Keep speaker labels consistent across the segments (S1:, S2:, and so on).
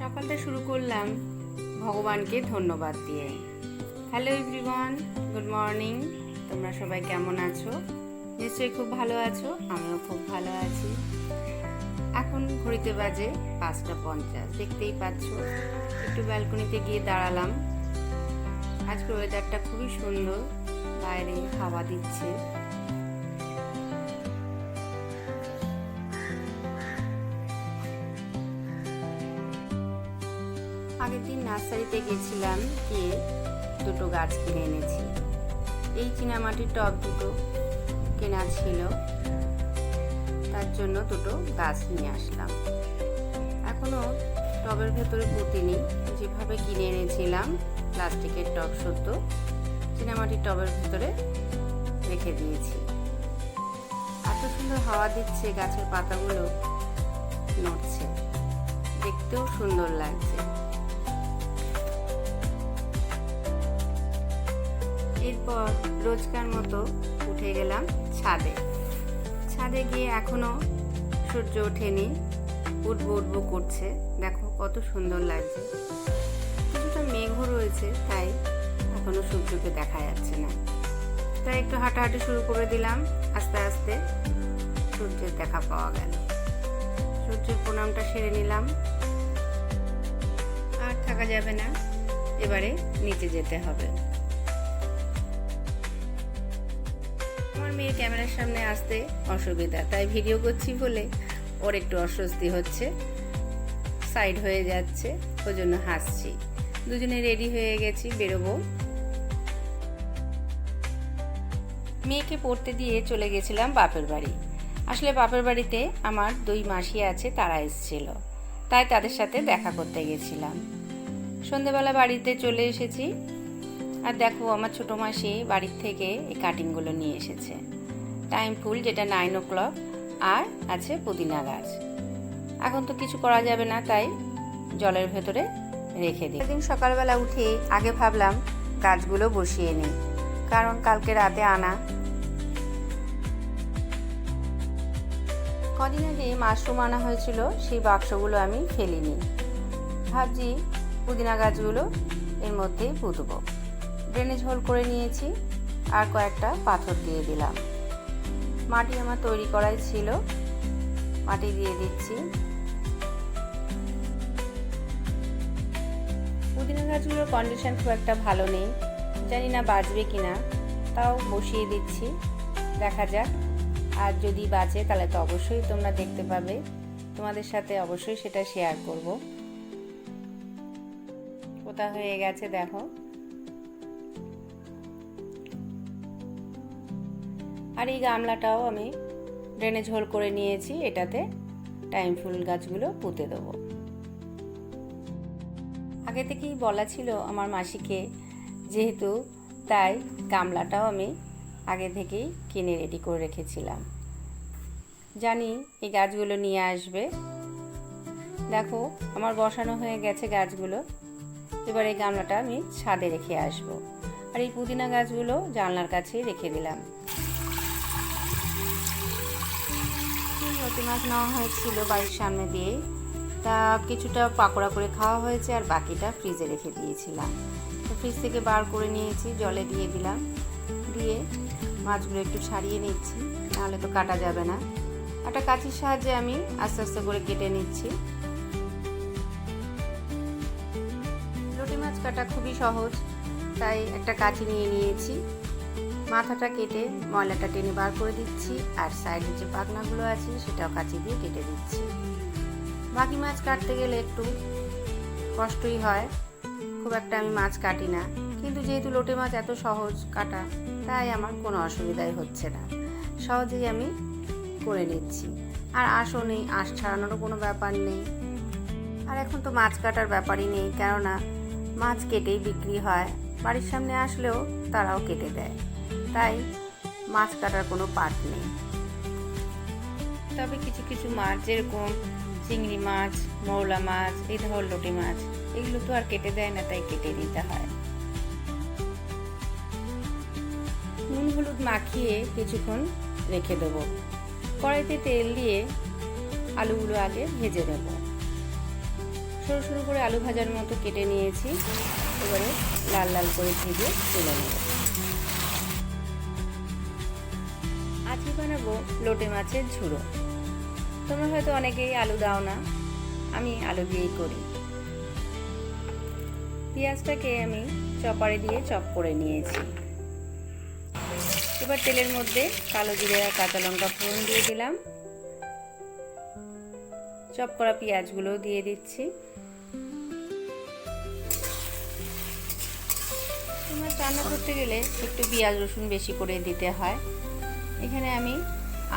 S1: সকালটা শুরু করলাম ভগবানকে ধন্যবাদ দিয়ে। Hello everyone, good morning. তোমরা সবাই কেমন আছো? নিশ্চয়ই খুব ভালো আছো, আমিও খুব ভালো আছি। এখন ঘড়িতে বাজে 5:50, দেখতেই পাচ্ছ। একটু ব্যালকনিতে গিয়ে দাঁড়ালাম। আজকে ওয়েদারটা খুবই সুন্দর, বাইরে হাওয়া দিচ্ছে। আগের দিন নার্সারিতে গেছিলাম, গিয়ে দুটো গাছ কিনে এনেছি। এই চীনামাটির টব দুটো কেনা ছিল, তার জন্য দুটো গাছ নিয়ে আসলাম। এখনো টবের ভেতরে পুঁতিনি, যেভাবে কিনে এনেছিলাম প্লাস্টিকের টব সদ্য চীনামাটির টবের ভেতরে রেখে দিয়েছি। এত সুন্দর হাওয়া দিচ্ছে, গাছের পাতাগুলো নড়ছে, দেখতেও সুন্দর লাগছে। এরপর রোজকার মতো উঠে গেলাম ছাদে গিয়ে এখনো সূর্য ওঠেনি, উঠবো করছে। দেখো কত সুন্দর লাগছে। কিছুটা মেঘও রয়েছে, তাই এখনো সূর্যকে দেখা যাচ্ছে না। তাই একটু হাঁটাহাঁটি শুরু করে দিলাম। আস্তে আস্তে সূর্যের দেখা পাওয়া গেল। সূর্যের প্রণামটা সেরে নিলাম। আর থাকা যাবে না, এবারে নিচে যেতে হবে। মেয়ের ক্যামেরার সামনে আসতে অসুবিধা, তাই ভিডিও করছি বলে ওর একটু অস্বস্তি হচ্ছে, সাইড হয়ে যাচ্ছে, ওই জন্য হাসছি। দুজনে রেডি হয়ে গেছি, বেরোবো। মেয়েকে পড়তে দিয়ে চলে গেছিলাম বাপের বাড়ি। আসলে বাপের বাড়িতে আমার 2 মাসি আছে, তারা এসেছিল, তাই তাদের সাথে দেখা করতে গেছিলাম। সন্ধেবেলা বাড়িতে চলে এসেছি। আর দেখো, আমার ছোট মাসি বাড়ির থেকে এই কাটিংগুলো নিয়ে এসেছে। টাইম ফুল, যেটা 9 o'clock, আর আছে পুদিনা গাছ। এখন তো কিছু করা যাবে না, তাই জলের ভেতরে রেখে দিই। একদিন সকালবেলা উঠে আগে ভাবলাম গাছগুলো বসিয়ে নিই, কারণ কালকে রাতে আনা। কদিন আগে মাশরুম আনা হয়েছিল, সেই বাক্সগুলো আমি ফেলিনি। ভাবছি পুদিনা গাছগুলো এর মধ্যেই পুঁতবো। ড্রেনেজ হোল করে নিয়েছি, আর কয়েকটা পাথর দিয়ে দিলাম। মাটি আমার তৈরি করাই ছিল, মাটি দিয়ে দিচ্ছি। পুদিনা গাছগুলোর কন্ডিশন খুব একটা ভালো নেই, জানি না বাঁচবে কিনা, তাও বসিয়ে দিচ্ছি, দেখা যাক। আর যদি বাঁচে তাহলে তো অবশ্যই তোমরা দেখতে পাবে, তোমাদের সাথে অবশ্যই সেটা শেয়ার করব। পোতা হয়ে গেছে দেখো। আর এই গামলাটাও আমি ড্রেনেজ হোল করে নিয়েছি, এটাতে টাইম ফুল গাছগুলো পুঁতে দেবো। আগে থেকেই বলা ছিল আমার মাসিকে, যেহেতু, তাই গামলাটাও আমি আগে থেকেই কিনে রেডি করে রেখেছিলাম। জানি এই গাছগুলো নিয়ে আসবে। দেখো আমার বসানো হয়ে গেছে গাছগুলো। এবার এই গামলাটা আমি ছাদে রেখে আসব। আর এই পুদিনা গাছগুলো জানলার কাছেই রেখে দিলাম। লতি মাছ নেওয়া হয়েছিল বাড়ির সামনে দিয়ে, তা কিছুটা পাকোড়া করে খাওয়া হয়েছে, আর বাকিটা ফ্রিজে রেখে দিয়েছিলাম। তো ফ্রিজ থেকে বার করে নিয়েছি, জলে দিয়ে দিলাম। দিয়ে মাছগুলো একটু ছাড়িয়ে নিচ্ছি, নাহলে তো কাটা যাবে না। একটা কাঁচির সাহায্যে আমি আস্তে আস্তে করে কেটে নিচ্ছি। লতি মাছ কাটা খুবই সহজ, তাই একটা কাঁচি নিয়ে নিয়েছি। মাথাটা কেটে ময়লাটা টেনে বার করে দিচ্ছি, আর সাইডে যে পাখনাগুলো আছে সেটাও কাঁচি দিয়ে কেটে দিচ্ছি। বাকি মাছ কাটতে গেলে একটু কষ্টই হয়, খুব একটা আমি মাছ কাটি না, কিন্তু যেহেতু লোটে মাছ এত সহজ কাটা, তাই আমার কোনো অসুবিধাই হচ্ছে না, সহজেই আমি করে নিচ্ছি। আর আঁশও নেই, আঁশ ছাড়ানোরও কোনো ব্যাপার নেই। আর এখন তো মাছ কাটার ব্যাপারই নেই, কেননা মাছ কেটেই বিক্রি হয়, বাড়ির সামনে আসলেও তারাও কেটে দেয়, তাই মাছ কাটার কোনো পাট নেই। তবে কিছু কিছু মাছ, যেরকম চিংড়ি মাছ, মৌলা মাছ, এই ধর লোটে মাছ, এগুলো তো আর কেটে দেয় না, তাই কেটে দিতে হয়। নুন হলুদ মাখিয়ে কিছুক্ষণ রেখে দেবো। কড়াইতে তেল দিয়ে আলুগুলো আগে ভেজে নেব। সরু সরু করে আলু ভাজার মতো কেটে নিয়েছি। এবারে লাল লাল করে ভেজে তুলে নেব। আজকে বানাবো লোটে মাছের ঝুড়ো। তোমরা হয়তো অনেকেই আলু দাও না, আমি আলু দিয়েই করি। পেঁয়াজটাকে আমি চপারে দিয়ে চপ করে নিয়েছি। এবার তেলের মধ্যে কালো জিরে আর কাঁচা লঙ্কা ফোড়ন দিয়ে দিলাম। চপ করা পেঁয়াজগুলো দিয়ে দিচ্ছি। মাছ রান্না করতে গেলে একটু পেঁয়াজ রসুন বেশি করে দিতে হয়। এখানে আমি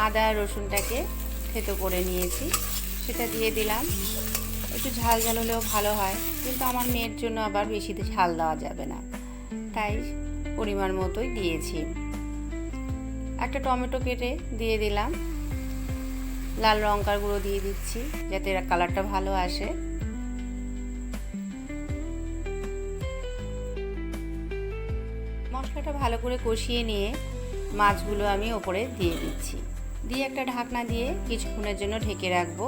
S1: আদা রসুনটাকে থেতো করে নিয়েছি, সেটা দিয়ে দিলাম। একটু ঝাল ঝাল হলেও ভালো হয়, কিন্তু আমার মেয়ের জন্য আবার বেশি ঝাল দেওয়া যাবে না, তাই পরিমাণ মতোই দিয়েছি। একটা টমেটো কেটে দিয়ে দিলাম। লাল লঙ্কার গুঁড়ো দিয়ে দিচ্ছি যাতে কালারটা ভালো আসে। মশলাটা ভালো করে কষিয়ে নিয়ে মাছগুলো আমি ওপরে দিয়ে দিচ্ছি। দিয়ে একটা ঢাকনা দিয়ে কিছুক্ষণের জন্য ঢেকে রাখবো।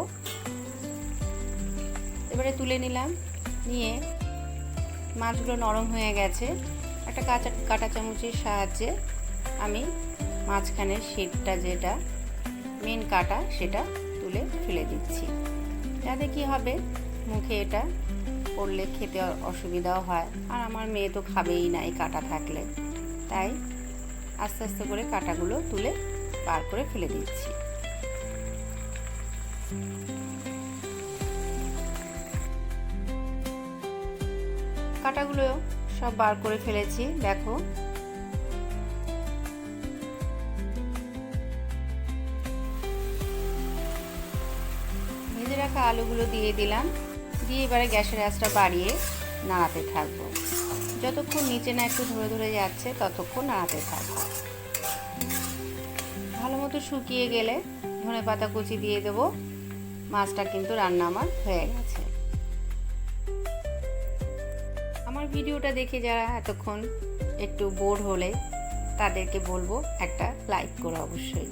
S1: এবারে তুলে নিলাম। নিয়ে মাছগুলো নরম হয়ে গেছে, একটা কাঁটা চামচের সাহায্যে আমি মাঝখানের শীটটা, যেটা মেন কাটা, সেটা তুলে ফেলে দিচ্ছি। যাতে কি হবে, মুখে এটা পড়লে খেতে অসুবিধাও হয়, আর আমার মেয়ে তো খাবেই না এই কাটা থাকলে, তাই আস্তে আস্তে করে কাটাগুলো তুলে বার করে ফেলে দিচ্ছি। কাটাগুলো সব বার করে ফেলেছি, দেখো। ভেজে রাখা আলুগুলো দিয়ে দিলাম। দিয়ে এবারে গ্যাসের আঁচটা বাড়িয়ে নাড়াতে থাকবো। যতক্ষণ নিচে না একটু ধরে ধরে যাচ্ছে ততক্ষণ নাড়াতে থাকবো। ভালো মতো শুকিয়ে গেলে ধনেপাতা কুচি দিয়ে দেবো। মাছটা কিন্তু রান্না আমার হয়ে গেছে। আমার ভিডিওটা দেখে যারা এতক্ষণ একটু বোর হলে তাদেরকে বলবো একটা লাইক করো অবশ্যই।